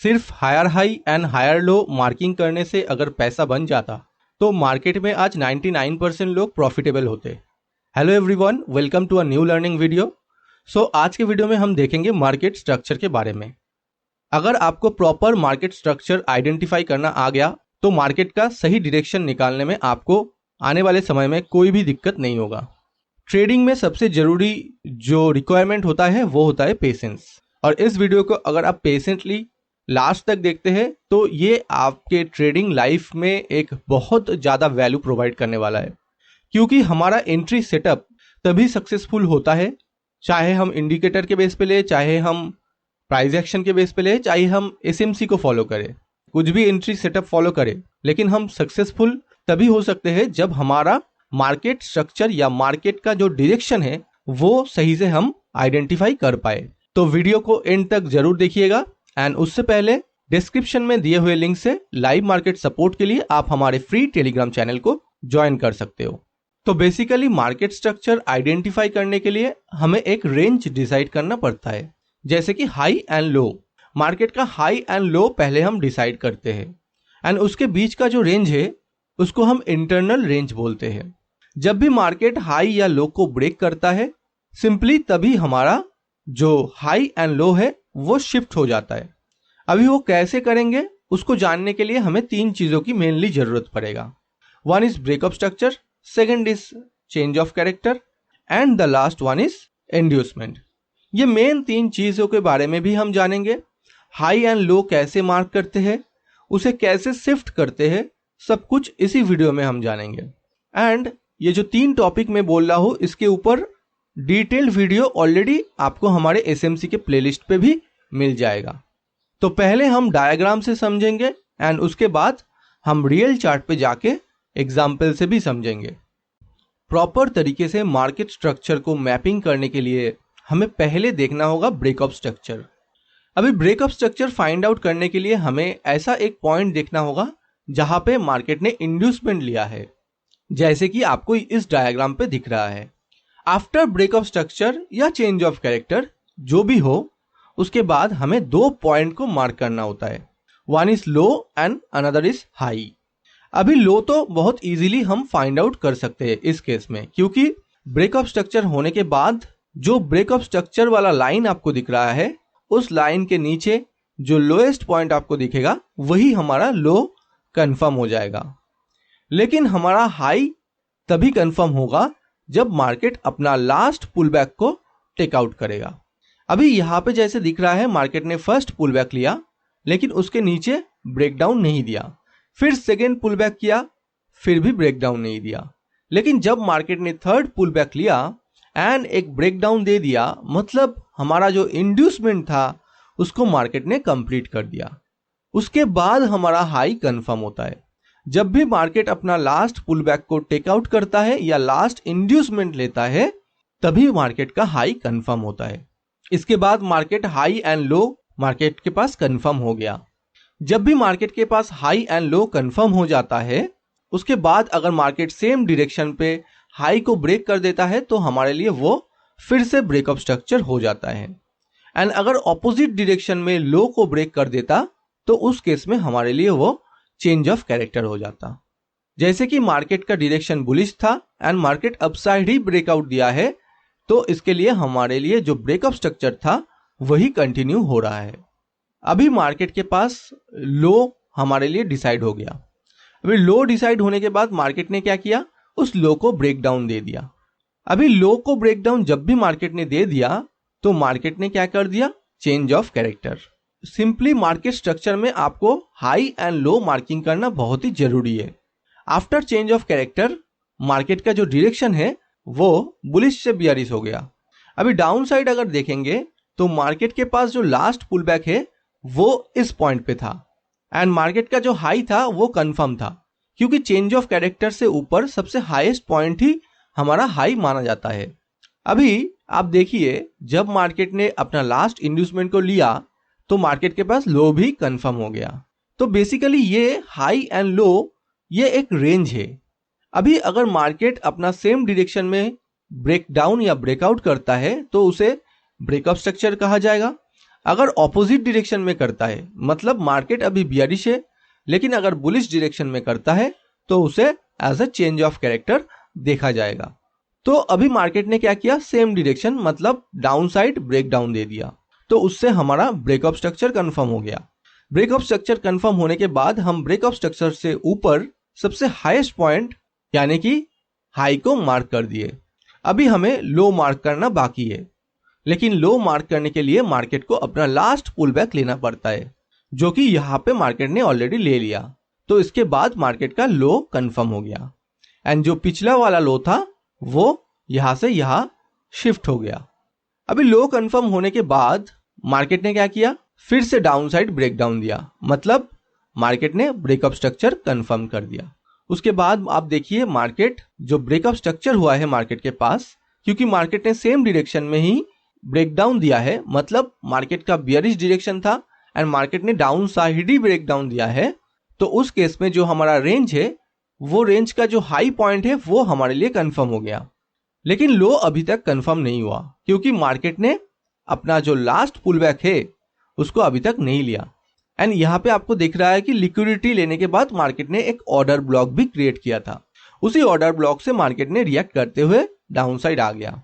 सिर्फ higher high and higher low marking करने से अगर पैसा बन जाता तो मार्केट में आज 99% लोग प्रॉफिटेबल होते। Hello everyone, welcome to a new learning video. आज के वीडियो में हम देखेंगे मार्केट स्ट्रक्चर के बारे में। अगर आपको प्रॉपर मार्केट स्ट्रक्चर आइडेंटिफाई करना आ गया तो मार्केट का सही डायरेक्शन निकालने में आपको आने वाले समय में कोई भी दिक्कत नहीं होगा। ट्रेडिंग में सबसे जरूरी जो रिक्वायरमेंट होता है वो होता है पेशेंस, और इस वीडियो को अगर आप पेशेंटली लास्ट तक देखते हैं तो ये आपके ट्रेडिंग लाइफ में एक बहुत ज़्यादा वैल्यू प्रोवाइड करने वाला है, क्योंकि हमारा एंट्री सेटअप तभी सक्सेसफुल होता है, चाहे हम इंडिकेटर के बेस पे ले, चाहे हम प्राइस एक्शन के बेस पे ले, चाहे हम एसएमसी को फॉलो करें, कुछ भी एंट्री सेटअप फॉलो करें, लेकिन हम सक्सेसफुल तभी हो सकते हैं जब हमारा मार्केट स्ट्रक्चर या मार्केट का जो डायरेक्शन है वो सही से हम आइडेंटिफाई कर पाए। तो वीडियो को एंड तक जरूर देखिएगा, एंड उससे पहले डिस्क्रिप्शन में दिए हुए लिंक से लाइव मार्केट सपोर्ट के लिए आप हमारे फ्री टेलीग्राम चैनल को ज्वाइन कर सकते हो। तो बेसिकली मार्केट स्ट्रक्चर आइडेंटिफाई करने के लिए हमें एक रेंज डिसाइड करना पड़ता है, जैसे कि हाई एंड लो। मार्केट का हाई एंड लो पहले हम डिसाइड करते हैं, एंड उसके बीच का जो रेंज है उसको हम इंटरनल रेंज बोलते हैं। जब भी मार्केट हाई या लो को ब्रेक करता है, सिंपली तभी हमारा जो हाई एंड लो है वो शिफ्ट हो जाता है। अभी वो कैसे करेंगे उसको जानने के लिए हमें तीन चीजों की मेनली जरूरत पड़ेगा। One is breakup structure, second is change of character, and the last one is inducement. ये मेन तीन चीजों के बारे में भी हम जानेंगे। हाई एंड लो कैसे मार्क करते हैं, उसे कैसे शिफ्ट करते हैं, सब कुछ इसी वीडियो में हम जानेंगे। एंड ये जो तीन टॉपिक मैं बोल रहा हूं इसके ऊपर डिटेल्ड वीडियो ऑलरेडी आपको हमारे एसएमसी के प्लेलिस्ट पे भी मिल जाएगा। तो पहले हम डायग्राम से समझेंगे एंड उसके बाद हम रियल चार्ट पे जाके एग्जाम्पल से भी समझेंगे। प्रॉपर तरीके से मार्केट स्ट्रक्चर को मैपिंग करने के लिए हमें पहले देखना होगा ब्रेकअप स्ट्रक्चर। अभी ब्रेकअप स्ट्रक्चर फाइंड आउट करने के लिए हमें ऐसा एक पॉइंट देखना होगा जहां पे मार्केट ने इंड्यूसमेंट लिया है, जैसे कि आपको इस डायग्राम पे दिख रहा है। आफ्टर ब्रेकअप स्ट्रक्चर या चेंज ऑफ कैरेक्टर जो भी हो, उसके बाद हमें दो पॉइंट को मार्क करना होता है। One is low and another is high. अभी लो तो बहुत इजीली हम फाइंड आउट कर सकते हैं इस केस में, क्योंकि ब्रेकअप स्ट्रक्चर होने के बाद जो ब्रेकअप स्ट्रक्चर वाला लाइन आपको दिख रहा है उस लाइन के नीचे जो लोएस्ट पॉइंट आपको दिखेगा वही हमारा लो कंफर्म हो जाएगा। लेकिन हमारा हाई तभी कंफर्म होगा जब मार्केट अपना लास्ट पुलबैक को टेक आउट करेगा। अभी यहां पे जैसे दिख रहा है मार्केट ने फर्स्ट पुलबैक लिया लेकिन उसके नीचे ब्रेकडाउन नहीं दिया, फिर सेकेंड पुलबैक किया फिर भी ब्रेकडाउन नहीं दिया। लेकिन जब मार्केट ने थर्ड पुलबैक लिया एंड एक ब्रेकडाउन दे दिया, मतलब हमारा जो इंड्यूसमेंट था उसको मार्केट ने कंप्लीट कर दिया। उसके बाद हमारा हाई कंफर्म होता है। जब भी मार्केट अपना लास्ट पुलबैक को टेक आउट करता है या लास्ट इंड्यूसमेंट लेता है तभी मार्केट का हाई कंफर्म होता है। इसके बाद market high and low market के पास कंफर्म हो गया। जब भी मार्केट के पास हाई एंड लो कंफर्म हो जाता है, उसके बाद अगर मार्केट सेम डायरेक्शन पे हाई को ब्रेक कर देता है तो हमारे लिए वो फिर से ब्रेकअप स्ट्रक्चर हो जाता है। एंड अगर ऑपोजिट डायरेक्शन में लो को ब्रेक कर देता तो उस केस में हमारे लिए वो चेंज ऑफ कैरेक्टर हो जाता। जैसे कि मार्केट का डायरेक्शन बुलिश था and market upside he breakout दिया है, तो इसके लिए हमारे लिए जो ब्रेकअप स्ट्रक्चर था वही कंटिन्यू हो रहा है। अभी मार्केट के पास लो हमारे लिए डिसाइड हो गया। अभी लो डिसाइड होने के बाद मार्केट ने क्या किया, उस लो को ब्रेक डाउन दे दिया। अभी लो को ब्रेक डाउन जब भी मार्केट ने दे दिया तो मार्केट ने क्या कर दिया, change of character. Simply market structure में आपको हाई एंड लो मार्किंग करना बहुत ही जरूरी है। After change of character market का जो डायरेक्शन है वो बुलिश से बियरिश हो गया। अभी डाउन साइड अगर देखेंगे तो मार्केट के पास जो लास्ट पुलबैक है वो इस पॉइंट पे था एंड मार्केट का जो हाई था वो कंफर्म था, क्योंकि चेंज ऑफ कैरेक्टर से ऊपर सबसे हाईएस्ट पॉइंट ही हमारा हाई माना जाता है। अभी आप देखिए जब मार्केट ने अपना लास्ट इंड्यूसमेंट को लिया तो मार्केट के पास लो भी कंफर्म हो गया। तो बेसिकली ये हाई एंड लो ये एक रेंज है। अभी अगर मार्केट अपना सेम डायरेक्शन में ब्रेक डाउन या ब्रेकआउट करता है तो उसे ब्रेकअप स्ट्रक्चर कहा जाएगा। अगर ऑपोजिट डायरेक्शन में करता है, मतलब मार्केट अभी बियरिश है लेकिन अगर बुलिश डायरेक्शन में करता है तो उसे as a change of character देखा जाएगा। तो अभी मार्केट ने क्या किया, सेम डायरेक्शन मतलब डाउन साइड ब्रेकडाउन दे दिया, तो उससे हमारा ब्रेकअप स्ट्रक्चर कंफर्म हो गया। ब्रेकअप स्ट्रक्चर कंफर्म होने के बाद हम ब्रेकअप स्ट्रक्चर से ऊपर सबसे हाईएस्ट पॉइंट यानी कि हाई को मार्क कर दिए। अभी हमें लो मार्क करना बाकी है, लेकिन लो मार्क करने के लिए मार्केट को अपना लास्ट पुल बैक लेना पड़ता है, जो कि यहाँ पे मार्केट ने ऑलरेडी ले लिया। तो इसके बाद मार्केट का लो कंफर्म हो गया एंड जो पिछला वाला लो था वो यहां से यहां शिफ्ट हो गया। अभी लो कंफर्म होने के बाद मार्केट ने क्या किया, फिर से डाउन साइड ब्रेकडाउन दिया, मतलब मार्केट ने ब्रेकअप स्ट्रक्चर कंफर्म कर दिया। उसके बाद आप देखिए मार्केट जो ब्रेकअप स्ट्रक्चर हुआ है मार्केट के पास, क्योंकि मार्केट ने सेम डायरेक्शन में ही ब्रेकडाउन दिया है, मतलब मार्केट का बियरिश डायरेक्शन था एंड मार्केट ने डाउन साइड ही ब्रेकडाउन दिया है, तो उस केस में जो हमारा रेंज है वो रेंज का जो हाई पॉइंट है वो हमारे लिए कंफर्म हो गया। लेकिन लो अभी तक कंफर्म नहीं हुआ क्योंकि मार्केट ने अपना जो लास्ट पुल बैक है उसको अभी तक नहीं लिया। एंड यहाँ पे आपको दिख रहा है कि लिक्विडिटी लेने के बाद मार्केट ने एक ऑर्डर ब्लॉक भी क्रिएट किया था। उसी ऑर्डर ब्लॉक से मार्केट ने रिएक्ट करते हुए डाउन साइड आ गया।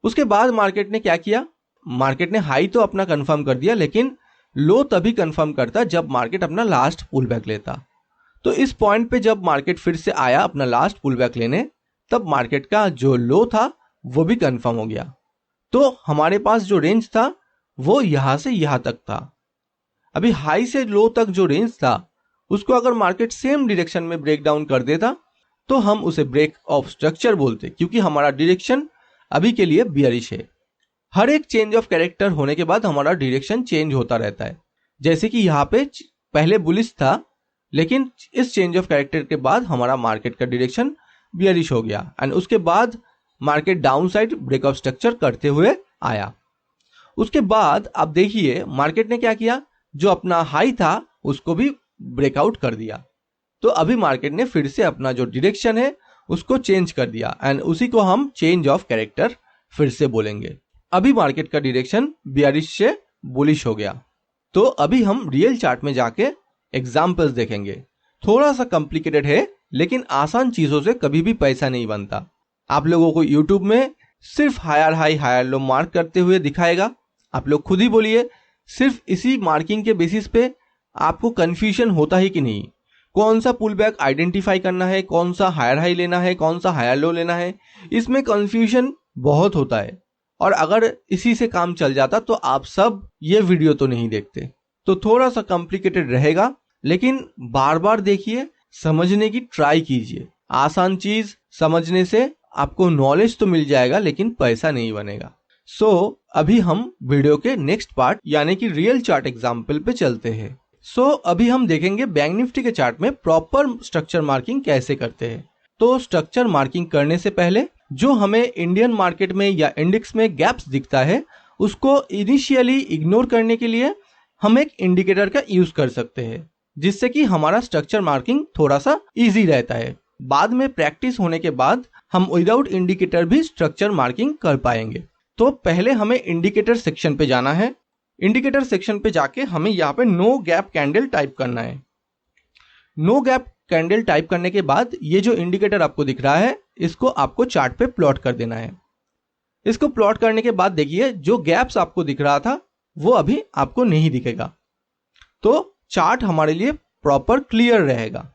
उसके बाद मार्केट ने क्या किया, मार्केट ने हाई तो अपना कंफर्म कर दिया, लेकिन लो तभी कंफर्म करता जब मार्केट अपना लास्ट पुल बैक लेता। तो इस पॉइंट पे जब मार्केट फिर से आया अपना लास्ट पुल बैक लेने, तब मार्केट का जो लो था वो भी कंफर्म हो गया। तो हमारे पास जो रेंज था वो यहां से यहां तक था। अभी हाई से लो तक जो रेंज था उसको अगर मार्केट सेम डायरेक्शन में ब्रेक डाउन कर देता तो हम उसे ब्रेक ऑफ स्ट्रक्चर बोलते, क्योंकि हमारा डायरेक्शन अभी के लिए बियरिश है। हर एक चेंज ऑफ कैरेक्टर होने के बाद हमारा डायरेक्शन चेंज होता रहता है। जैसे कि यहाँ पे पहले बुलिश था, लेकिन इस चेंज ऑफ कैरेक्टर के बाद हमारा मार्केट का डायरेक्शन बियरिश हो गया एंड उसके बाद market down side breakup structure करते हुए आया। उसके बाद आप देखिए मार्केट ने क्या किया, जो अपना हाई था उसको भी ब्रेकआउट कर दिया। तो अभी मार्केट ने फिर से अपना जो डायरेक्शन है उसको चेंज कर दिया एंड उसी को हम चेंज ऑफ कैरेक्टर फिर से बोलेंगे। अभी मार्केट का डायरेक्शन बियरिश से बुलिश हो गया। तो अभी हम रियल चार्ट में जाके एग्जाम्पल्स देखेंगे। थोड़ा सा कॉम्प्लिकेटेड है, लेकिन आसान चीजों से कभी भी पैसा नहीं बनता। आप लोगों को यूट्यूब में सिर्फ higher high higher low mark करते हुए दिखाएगा। आप लोग खुद ही बोलिए, सिर्फ इसी मार्किंग के बेसिस पे आपको कंफ्यूजन होता है कि नहीं, कौन सा पुल बैक आइडेंटिफाई करना है, कौन सा हायर हाई लेना है, कौन सा हायर लो लेना है, इसमें कंफ्यूजन बहुत होता है। और अगर इसी से काम चल जाता तो आप सब ये वीडियो तो नहीं देखते। तो थोड़ा सा कॉम्प्लिकेटेड रहेगा, लेकिन बार बार देखिए, समझने की ट्राई कीजिए। आसान चीज समझने से आपको नॉलेज तो मिल जाएगा, लेकिन पैसा नहीं बनेगा। अभी हम वीडियो के नेक्स्ट पार्ट यानी कि रियल चार्ट एग्जाम्पल पे चलते हैं। अभी हम देखेंगे बैंक निफ्टी के चार्ट में प्रॉपर स्ट्रक्चर मार्किंग कैसे करते हैं। तो स्ट्रक्चर मार्किंग करने से पहले जो हमें इंडियन मार्केट में या इंडेक्स में गैप्स दिखता है उसको इनिशियली इग्नोर करने के लिए हम एक इंडिकेटर का यूज कर सकते हैं, जिससे कि हमारा स्ट्रक्चर मार्किंग थोड़ा सा इजी रहता है। बाद में प्रैक्टिस होने के बाद हम विदाउट इंडिकेटर भी स्ट्रक्चर मार्किंग कर पाएंगे। तो पहले हमें इंडिकेटर सेक्शन पे जाना है। इंडिकेटर सेक्शन पे जाके हमें यहाँ पे नो गैप कैंडल टाइप करना है। नो गैप कैंडल टाइप करने के बाद ये जो इंडिकेटर आपको दिख रहा है इसको आपको चार्ट पे प्लॉट कर देना है। इसको प्लॉट करने के बाद देखिए जो गैप्स आपको दिख रहा था वो अभी आपको नहीं दिखेगा, तो चार्ट हमारे लिए प्रॉपर क्लियर रहेगा।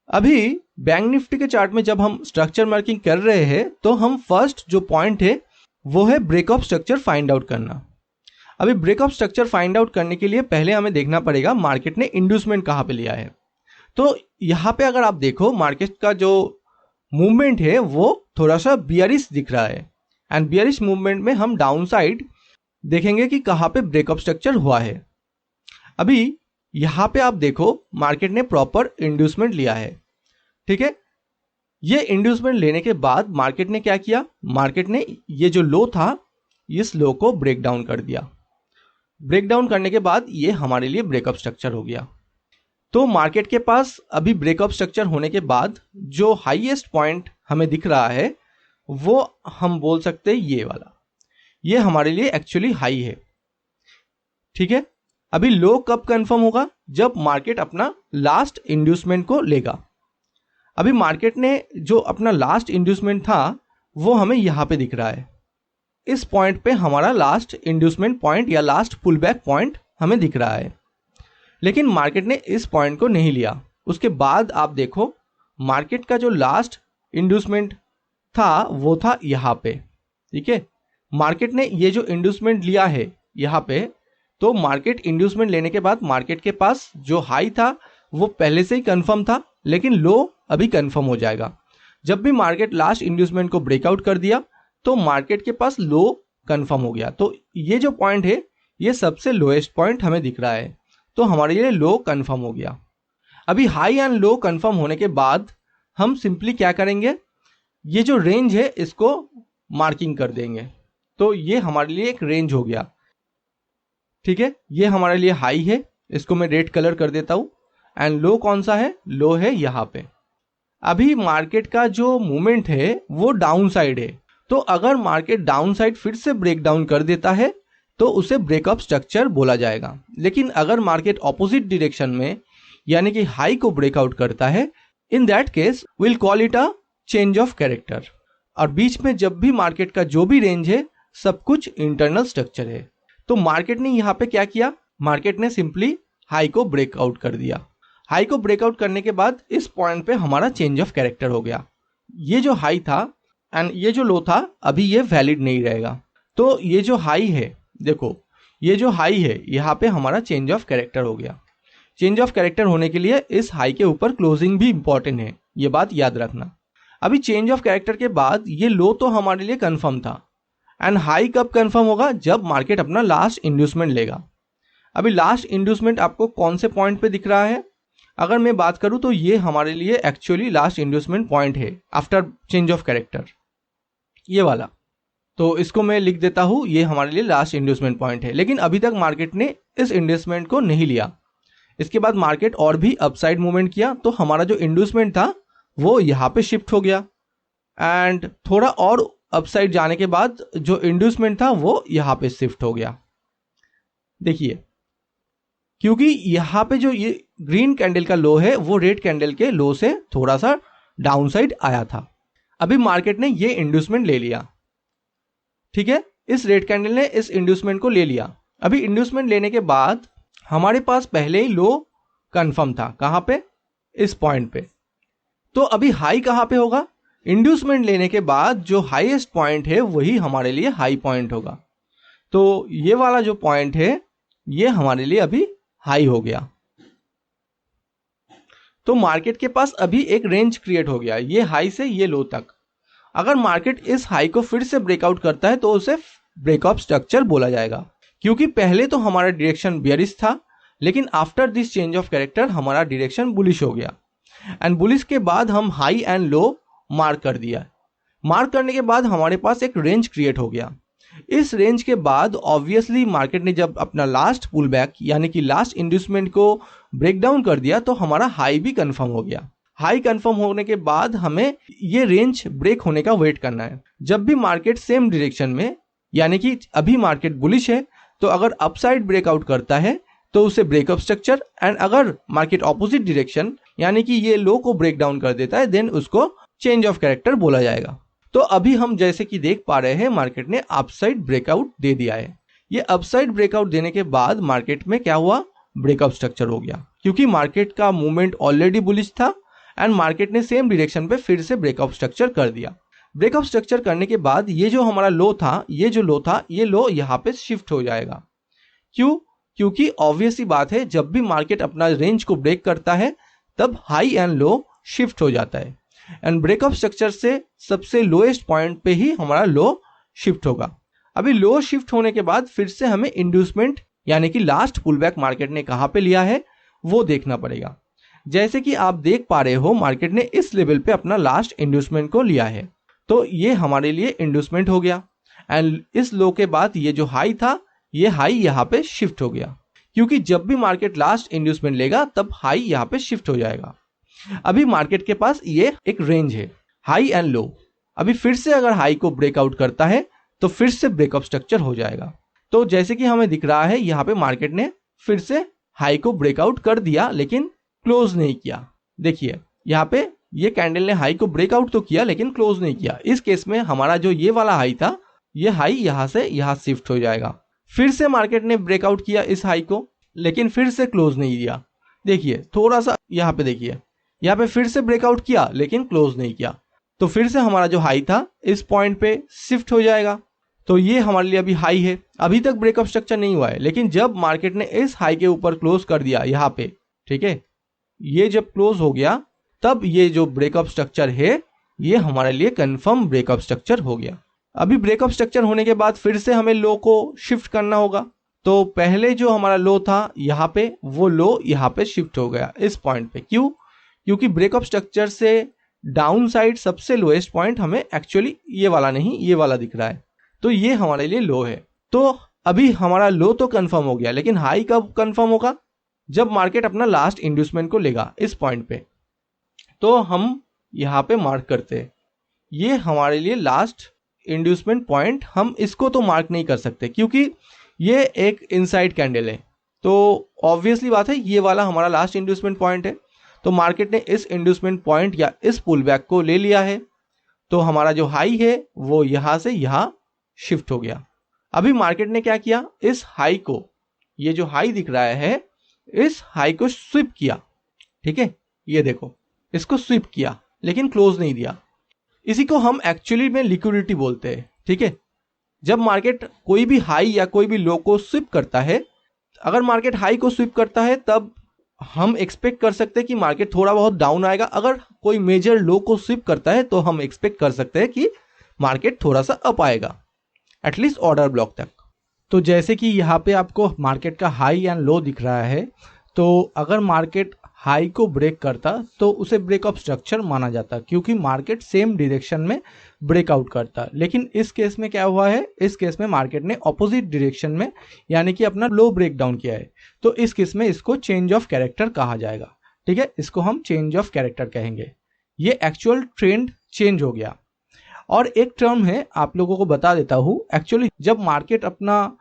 अभी बैंक निफ्टी के चार्ट में जब हम स्ट्रक्चर मार्किंग कर रहे हैं तो हम फर्स्ट जो पॉइंट है वो है ब्रेकअप स्ट्रक्चर फाइंड आउट करना। अभी ब्रेकअप स्ट्रक्चर फाइंड आउट करने के लिए पहले हमें देखना पड़ेगा मार्केट ने इंड्यूसमेंट कहाँ पे लिया है। तो यहाँ पे अगर आप देखो मार्केट का जो मूवमेंट है वो थोड़ा सा बियरिश दिख रहा है एंड बियरिश मूवमेंट में हम डाउन साइड देखेंगे कि कहाँ पे ब्रेकअप स्ट्रक्चर हुआ है। अभी यहाँ पे आप देखो मार्केट ने प्रॉपर इंड्यूसमेंट लिया है, ठीक है। ये इंड्यूसमेंट लेने के बाद मार्केट ने क्या किया, मार्केट ने ये जो लो था इस लो को ब्रेक डाउन कर दिया। ब्रेक डाउन करने के बाद ये हमारे लिए ब्रेकअप स्ट्रक्चर हो गया। तो मार्केट के पास अभी ब्रेकअप स्ट्रक्चर होने के बाद जो हाईएस्ट पॉइंट हमें दिख रहा है वो हम बोल सकते हैं ये वाला, ये हमारे लिए एक्चुअली हाई है। ठीक है। अभी लो कब कंफर्म होगा? जब मार्केट अपना लास्ट इंड्यूसमेंट को लेगा। अभी मार्केट ने जो अपना लास्ट इंड्यूसमेंट था वो हमें यहां पे दिख रहा है। इस पॉइंट पे हमारा लास्ट इंड्यूसमेंट पॉइंट या लास्ट पुल बैक पॉइंट हमें दिख रहा है, लेकिन मार्केट ने इस पॉइंट को नहीं लिया। उसके बाद आप देखो मार्केट का जो लास्ट इंड्यूसमेंट था वो था यहाँ पे। ठीक है, मार्केट ने ये जो इंड्यूसमेंट लिया है यहाँ पे, तो मार्केट इंड्यूसमेंट लेने के बाद मार्केट के पास जो हाई था वो पहले से ही कंफर्म था, लेकिन लो अभी कंफर्म हो जाएगा। जब भी मार्केट लास्ट इंड्यूसमेंट को ब्रेकआउट कर दिया तो मार्केट के पास लो कंफर्म हो गया। तो ये जो पॉइंट है ये सबसे लोएस्ट पॉइंट हमें दिख रहा है, तो हमारे लिए लो कंफर्म हो गया। अभी हाई एंड लो कंफर्म होने के बाद हम सिंपली क्या करेंगे, ये जो रेंज है इसको मार्किंग कर देंगे। तो ये हमारे लिए एक रेंज हो गया। ठीक है, ये हमारे लिए हाई है, इसको मैं रेड कलर कर देता हूं। एंड लो कौन सा है? लो है यहाँ पे। अभी मार्केट का जो मूवमेंट है वो डाउन साइड है, तो अगर मार्केट डाउन साइड फिर से ब्रेक डाउन कर देता है तो उसे ब्रेकअप स्ट्रक्चर बोला जाएगा। लेकिन अगर मार्केट ऑपोजिट डायरेक्शन में यानी कि हाई को ब्रेकआउट करता है, in that case will call it a change of character. और बीच में जब भी मार्केट का जो भी रेंज है सब कुछ इंटरनल स्ट्रक्चर है। तो मार्केट ने यहाँ पे क्या किया, मार्केट ने सिंपली हाई को ब्रेकआउट कर दिया। हाई को ब्रेकआउट करने के बाद इस पॉइंट पे हमारा चेंज ऑफ कैरेक्टर हो गया। ये जो हाई था एंड ये जो लो था अभी ये वैलिड नहीं रहेगा। तो ये जो हाई है, देखो ये जो हाई है यहाँ पे हमारा चेंज ऑफ कैरेक्टर हो गया। चेंज ऑफ कैरेक्टर होने के लिए इस हाई के ऊपर क्लोजिंग भी इंपॉर्टेंट है, ये बात याद रखना। अभी चेंज ऑफ कैरेक्टर के बाद ये लो तो हमारे लिए कंफर्म था, एंड हाई कब कंफर्म होगा? जब मार्केट अपना लास्ट इंड्यूसमेंट लेगा। अभी लास्ट इंड्यूसमेंट आपको कौन से पॉइंट पे दिख रहा है? अगर मैं बात करूं तो ये हमारे लिए एक्चुअली लास्ट इंड्यूसमेंट पॉइंट है आफ्टर चेंज ऑफ कैरेक्टर, ये वाला। तो इसको मैं लिख देता हूं, ये हमारे लिए लास्ट इंड्यूसमेंट पॉइंट है। लेकिन अभी तक मार्केट ने इस इंड्यूसमेंट को नहीं लिया। इसके बाद मार्केट और भी अपसाइड मूवमेंट किया, तो हमारा जो इंड्यूसमेंट था वो यहाँ पे शिफ्ट हो गया। एंड थोड़ा और अपसाइड जाने के बाद जो इंड्यूसमेंट था वो यहाँ पे शिफ्ट हो गया। देखिए, क्योंकि यहाँ पे जो ये ग्रीन कैंडल का लो है वो रेड कैंडल के लो से थोड़ा सा डाउन साइड आया था। अभी मार्केट ने ये इंड्यूसमेंट ले लिया। ठीक है, इस रेड कैंडल ने इस इंड्यूसमेंट को ले लिया। अभी इंड्यूसमेंट लेने के बाद हमारे पास पहले ही लो कंफर्म था। कहां पे? इस पॉइंट पे। तो अभी हाई कहां पे होगा? इंड्यूसमेंट लेने के बाद जो हाईएस्ट पॉइंट है वही हमारे लिए हाई पॉइंट होगा। तो ये वाला जो पॉइंट है ये हमारे लिए अभी हाई हो गया। तो मार्केट के पास अभी एक रेंज क्रिएट हो गया, ये हाई से ये लो तक। अगर मार्केट इस हाई को फिर से ब्रेकआउट करता है तो उसे ब्रेकअप स्ट्रक्चर बोला जाएगा, क्योंकि पहले तो हमारा डायरेक्शन बेयरिश था, लेकिन after this change of character हमारा डायरेक्शन बुलिश हो गया। एंड बुलिश के बाद हम हाई एंड लो मार्क कर दिया। मार्क करने के बाद हमारे पास एक रेंज क्रिएट हो गया। इस रेंज के बाद ऑब्वियसली मार्केट ने जब अपना लास्ट पुल बैक यानी कि लास्ट इंड्यूसमेंट को ब्रेक डाउन कर दिया तो हमारा हाई भी कंफर्म हो गया। हाई कंफर्म होने के बाद हमें ये रेंज ब्रेक होने का वेट करना है। जब भी मार्केट सेम डायरेक्शन में, यानी कि अभी मार्केट बुलिश है, तो अगर अपसाइड ब्रेकआउट करता है तो उसे ब्रेकअप स्ट्रक्चर, एंड अगर मार्केट ऑपोजिट डायरेक्शन यानी कि ये लो को ब्रेक डाउन कर देता है देन उसको चेंज ऑफ कैरेक्टर बोला जाएगा। तो अभी हम जैसे कि देख पा रहे हैं मार्केट ने अपसाइड ब्रेकआउट दे दिया है। ये अपसाइड ब्रेकआउट देने के बाद मार्केट में क्या हुआ? ब्रेकअप स्ट्रक्चर हो गया, क्योंकि मार्केट का मूवमेंट ऑलरेडी बुलिश था एंड मार्केट ने सेम डायरेक्शन पे फिर से ब्रेकअप स्ट्रक्चर कर दिया। ब्रेकअप स्ट्रक्चर करने के बाद ये जो हमारा लो था, ये लो यहाँ पे शिफ्ट हो जाएगा। क्यों? क्योंकि ऑब्वियस ही बात है, जब भी मार्केट अपना रेंज को ब्रेक करता है तब हाई एंड लो शिफ्ट हो जाता है, एंड ब्रेकअप स्ट्रक्चर से सबसे लोएस्ट पॉइंट पे ही हमारा लो शिफ्ट होगा। अभी लो शिफ्ट होने के बाद फिर से हमें इंड्यूसमेंट यानी कि लास्ट पुलबैक मार्केट ने कहां पे लिया है वो देखना पड़ेगा। जैसे कि आप देख पा रहे हो मार्केट ने इस लेवल पे अपना लास्ट इंड्यूसमेंट को लिया है, तो ये हमारे लिए इंड्यूसमेंट हो गया। एंड इस लो के बाद ये जो हाई था ये हाई यहाँ पे शिफ्ट हो गया, क्योंकि जब भी मार्केट लास्ट इंड्यूसमेंट लेगा तब हाई यहाँ पे शिफ्ट हो जाएगा। अभी मार्केट के पास ये एक रेंज है हाई एंड लो। अभी फिर से अगर हाई को ब्रेकआउट करता है तो फिर से ब्रेकअप स्ट्रक्चर हो जाएगा। तो जैसे कि हमें दिख रहा है यहाँ पे मार्केट ने फिर से हाई को ब्रेकआउट कर दिया लेकिन क्लोज नहीं किया। देखिए यहाँ पे ये कैंडल ने हाई को ब्रेकआउट तो किया लेकिन क्लोज नहीं किया। इस केस में हमारा जो ये वाला हाई था, ये हाई यहाँ से यहाँ शिफ्ट हो जाएगा। फिर से मार्केट ने ब्रेकआउट किया इस हाई को लेकिन फिर से क्लोज नहीं दिया। देखिए थोड़ा सा यहाँ पे देखिए, यहाँ पे फिर से ब्रेकआउट किया लेकिन क्लोज नहीं किया, तो फिर से हमारा जो हाई था इस पॉइंट पे शिफ्ट हो जाएगा। तो ये हमारे लिए अभी हाई है, अभी तक ब्रेकअप स्ट्रक्चर नहीं हुआ है, लेकिन जब मार्केट ने इस हाई के ऊपर क्लोज कर दिया यहाँ पे, ठीक है, ये जब क्लोज हो गया तब ये जो ब्रेकअप स्ट्रक्चर है ये हमारे लिए कंफर्म ब्रेकअप स्ट्रक्चर हो गया। अभी ब्रेकअप स्ट्रक्चर होने के बाद फिर से हमें लो को शिफ्ट करना होगा। तो पहले जो हमारा लो था यहाँ पे, वो लो यहाँ पे शिफ्ट हो गया इस पॉइंट पे। क्यों? क्योंकि ब्रेकअप स्ट्रक्चर से डाउन साइड सबसे लोएस्ट पॉइंट हमें एक्चुअली ये वाला नहीं, ये वाला दिख रहा है, तो ये हमारे लिए लो है। तो अभी हमारा लो तो कंफर्म हो गया, लेकिन हाई कब कंफर्म होगा? जब मार्केट अपना लास्ट इंड्यूसमेंट को लेगा इस पॉइंट पे। तो हम यहाँ पे मार्क करते हैं, ये हमारे लिए लास्ट इंड्यूसमेंट पॉइंट। हम इसको तो मार्क नहीं कर सकते क्योंकि ये एक इनसाइड कैंडल है, तो ऑब्वियसली बात है ये वाला हमारा लास्ट इंड्यूसमेंट पॉइंट है। तो मार्केट ने इस इंड्यूसमेंट पॉइंट या इस पुल बैक को ले लिया है, तो हमारा जो हाई है वो यहाँ से यहाँ शिफ्ट हो गया। अभी मार्केट ने क्या किया, इस हाई को, ये जो हाई दिख रहा है, इस हाई को स्विप किया। ठीक है, ये देखो, इसको स्विप किया लेकिन क्लोज नहीं दिया। इसी को हम एक्चुअली में लिक्विडिटी बोलते हैं। ठीक है, जब मार्केट कोई भी हाई या कोई भी लो को स्विप करता है, अगर मार्केट हाई को स्विप करता है तब हम एक्सपेक्ट कर सकते हैं कि मार्केट थोड़ा बहुत डाउन आएगा। अगर कोई मेजर लो को स्विप करता है तो हम एक्सपेक्ट कर सकते हैं कि मार्केट थोड़ा सा अप आएगा, एटलीस्ट ऑर्डर ब्लॉक तक। तो जैसे कि यहाँ पे आपको मार्केट का हाई एंड लो दिख रहा है, तो अगर मार्केट हाई को ब्रेक करता तो उसे ब्रेकअप स्ट्रक्चर माना जाता, क्योंकि मार्केट सेम डायरेक्शन में ब्रेकआउट करता। लेकिन इस केस में क्या हुआ है, इस केस में मार्केट ने ऑपोजिट डायरेक्शन में यानी कि अपना लो ब्रेक डाउन किया है। तो इस केस में इसको चेंज ऑफ कैरेक्टर कहा जाएगा। ठीक है, इसको हम चेंज ऑफ कैरेक्टर कहेंगे। ये एक्चुअल ट्रेंड चेंज हो गया। और एक टर्म है, आप लोगों को बता देता हूं, एक्चुअली जब मार्केट अपना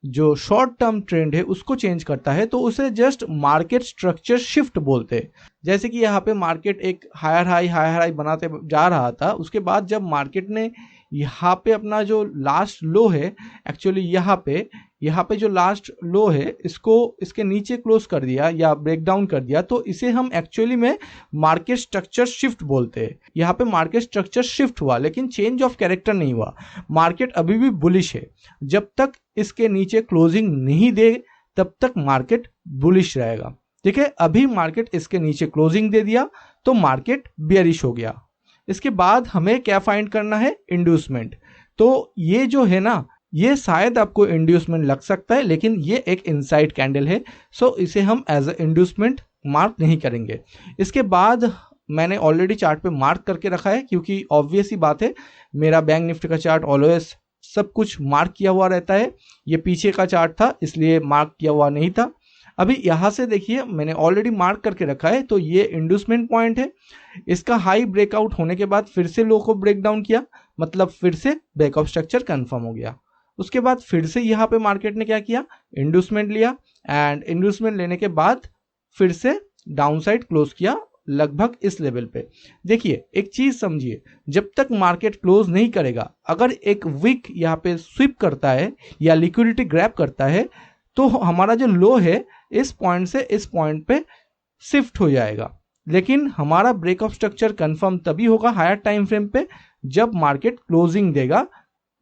जो शॉर्ट टर्म ट्रेंड है उसको चेंज करता है तो उसे जस्ट मार्केट स्ट्रक्चर शिफ्ट बोलते हैं। जैसे कि यहाँ पे मार्केट एक हायर हाई बनाते जा रहा था, उसके बाद जब मार्केट ने यहाँ पे अपना जो लास्ट लो है, एक्चुअली यहाँ पे जो लास्ट लो है, इसको इसके नीचे क्लोज कर दिया या ब्रेक डाउन कर दिया, तो इसे हम एक्चुअली में मार्केट स्ट्रक्चर शिफ्ट बोलते हैं। यहाँ पे मार्केट स्ट्रक्चर शिफ्ट हुआ लेकिन चेंज ऑफ कैरेक्टर नहीं हुआ। मार्केट अभी भी बुलिश है, जब तक इसके नीचे क्लोजिंग नहीं दे तब तक मार्केट बुलिश रहेगा। ठीक है, अभी मार्केट इसके नीचे क्लोजिंग दे दिया तो मार्केट बेयरिश हो गया। इसके बाद हमें क्या फाइंड करना है, इंड्यूसमेंट। तो ये जो है ना, ये शायद आपको इंड्यूसमेंट लग सकता है, लेकिन ये एक इनसाइड कैंडल है, सो इसे हम एज अ इंड्यूसमेंट मार्क नहीं करेंगे। इसके बाद मैंने ऑलरेडी चार्ट पे मार्क करके रखा है, क्योंकि ऑब्वियस ही बात है, मेरा बैंक निफ्टी का चार्ट ऑलवेज सब कुछ मार्क किया हुआ रहता है। ये पीछे का चार्ट था इसलिए मार्क किया हुआ नहीं था। अभी यहाँ से देखिए, मैंने ऑलरेडी मार्क करके रखा है, तो ये इंड्यूसमेंट पॉइंट है। इसका हाई ब्रेकआउट होने के बाद फिर से लो को ब्रेक डाउन किया, मतलब फिर से ब्रेकआउट स्ट्रक्चर कंफर्म हो गया। उसके बाद फिर से यहाँ पे मार्केट ने क्या किया, इंड्यूसमेंट लिया, एंड इंड्यूसमेंट लेने के बाद फिर से डाउन साइड क्लोज किया लगभग इस लेवल पे। देखिए एक चीज समझिए, जब तक मार्केट क्लोज नहीं करेगा, अगर एक विक यहाँ पे स्विप करता है या लिक्विडिटी ग्रैब करता है, तो हमारा जो लो है इस पॉइंट से इस पॉइंट पे शिफ्ट हो जाएगा। लेकिन हमारा ब्रेकअप स्ट्रक्चर कंफर्म तभी होगा हायर टाइम फ्रेम पे, जब मार्केट क्लोजिंग देगा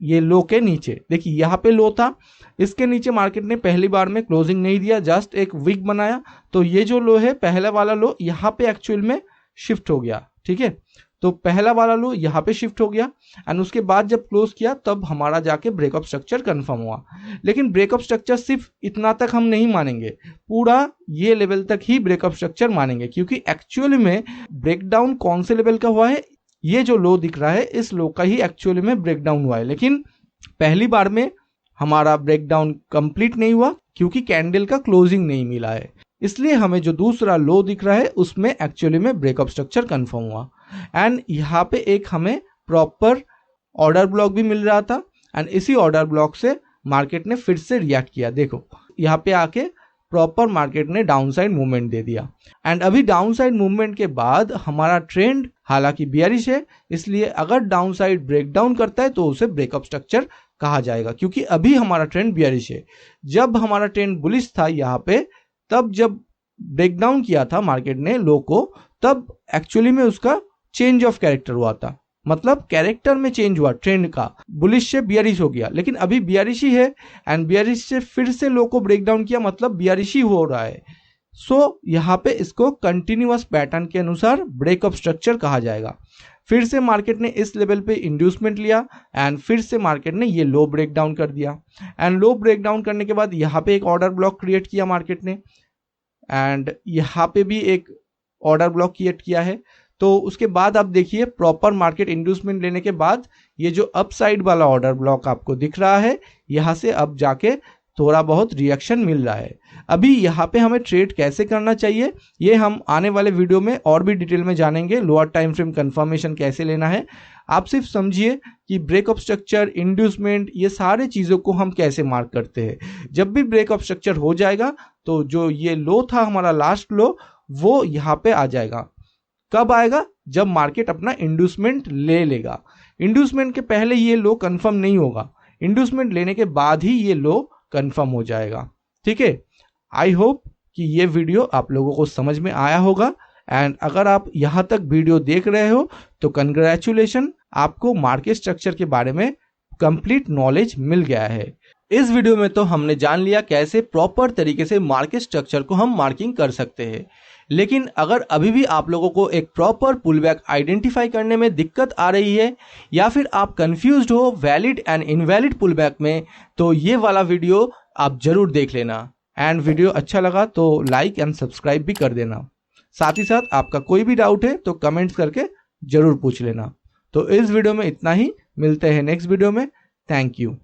ये लो के नीचे। देखिए यहाँ पे लो था, इसके नीचे मार्केट ने पहली बार में क्लोजिंग नहीं दिया, जस्ट एक विक बनाया, तो ये जो लो है पहला वाला लो यहाँ पे एक्चुअल में शिफ्ट हो गया। ठीक है, तो पहला वाला लो यहाँ पे शिफ्ट हो गया, एंड उसके बाद जब क्लोज किया तब हमारा जाके ब्रेकअप स्ट्रक्चर कंफर्म हुआ। लेकिन ब्रेकअप स्ट्रक्चर सिर्फ इतना तक हम नहीं मानेंगे, पूरा ये लेवल तक ही ब्रेकअप स्ट्रक्चर मानेंगे, क्योंकि एक्चुअली में ब्रेकडाउन कौन से लेवल का हुआ है, ये जो लो दिख रहा है इस लो का ही एक्चुअली में ब्रेकडाउन हुआ है। लेकिन पहली बार में हमारा ब्रेकडाउन कंप्लीट नहीं हुआ क्योंकि कैंडल का क्लोजिंग नहीं मिला है, इसलिए हमें जो दूसरा लो दिख रहा है उसमें एक्चुअली में ब्रेकअप स्ट्रक्चर कंफर्म हुआ। एंड यहाँ पे एक हमें प्रॉपर ऑर्डर ब्लॉक भी मिल रहा था, एंड इसी ऑर्डर ब्लॉक से मार्केट ने फिर से रिएक्ट किया। देखो यहाँ पे आके प्रॉपर मार्केट ने डाउनसाइड मूवमेंट दे दिया एंड अभी डाउनसाइड मूवमेंट के बाद हमारा ट्रेंड हालांकि बियरिश है, इसलिए अगर डाउनसाइड ब्रेकडाउन करता है तो उसे ब्रेकअप स्ट्रक्चर कहा जाएगा, क्योंकि अभी हमारा ट्रेंड बियरिश है। जब हमारा ट्रेंड बुलिश था यहाँ पे, तब जब ब्रेकडाउन किया था मार्केट ने लो को, तब एक्चुअली में उसका चेंज ऑफ कैरेक्टर हुआ था, मतलब कैरेक्टर में चेंज हुआ ट्रेंड का, बुलिश से बियरिश हो गया। लेकिन अभी बियरिश ही है एंड बियरिश से फिर से लो को ब्रेक डाउन किया, मतलब बियरिश ही हो रहा है। सो यहाँ पे इसको कंटिन्यूअस पैटर्न के अनुसार ब्रेकअप स्ट्रक्चर कहा जाएगा। फिर से मार्केट ने इस लेवल पे इंड्यूसमेंट लिया एंड फिर से मार्केट ने ये लो ब्रेक डाउन कर दिया एंड लो ब्रेक डाउन करने के बाद यहाँ पे एक ऑर्डर ब्लॉक क्रिएट किया मार्केट ने एंड यहाँ पे भी एक ऑर्डर ब्लॉक क्रिएट किया है। तो उसके बाद आप देखिए प्रॉपर मार्केट इंड्यूसमेंट लेने के बाद ये जो अपसाइड वाला ऑर्डर ब्लॉक आपको दिख रहा है, यहाँ से अब जाके थोड़ा बहुत रिएक्शन मिल रहा है। अभी यहाँ पे हमें ट्रेड कैसे करना चाहिए ये हम आने वाले वीडियो में और भी डिटेल में जानेंगे। लोअर टाइम फ्रेम कंफर्मेशन कैसे लेना है, आप सिर्फ समझिए कि ब्रेकअप स्ट्रक्चर, इंड्यूसमेंट, ये सारे चीज़ों को हम कैसे मार्क करते हैं। जब भी ब्रेकअप स्ट्रक्चर हो जाएगा तो जो ये लो था हमारा लास्ट लो, वो यहाँ पे आ जाएगा। कब आएगा? जब मार्केट अपना इंड्यूसमेंट ले लेगा। इंड्यूसमेंट के पहले ये लो कंफर्म नहीं होगा, इंड्यूसमेंट लेने के बाद ही ये लो कंफर्म हो जाएगा। ठीक है, आई होप कि ये वीडियो आप लोगों को समझ में आया होगा एंड अगर आप यहाँ तक वीडियो देख रहे हो तो कंग्रेचुलेशन, आपको मार्केट स्ट्रक्चर के बारे में कंप्लीट नॉलेज मिल गया है। इस वीडियो में तो हमने जान लिया कैसे प्रॉपर तरीके से मार्केट स्ट्रक्चर को हम मार्किंग कर सकते हैं, लेकिन अगर अभी भी आप लोगों को एक प्रॉपर पुलबैक आइडेंटिफाई करने में दिक्कत आ रही है या फिर आप कंफ्यूज्ड हो वैलिड एंड इनवैलिड पुलबैक में, तो ये वाला वीडियो आप जरूर देख लेना एंड वीडियो अच्छा लगा तो लाइक एंड सब्सक्राइब भी कर देना। साथ ही साथ आपका कोई भी डाउट है तो कमेंट्स करके जरूर पूछ लेना। तो इस वीडियो में इतना ही, मिलते हैं नेक्स्ट वीडियो में। Thank you.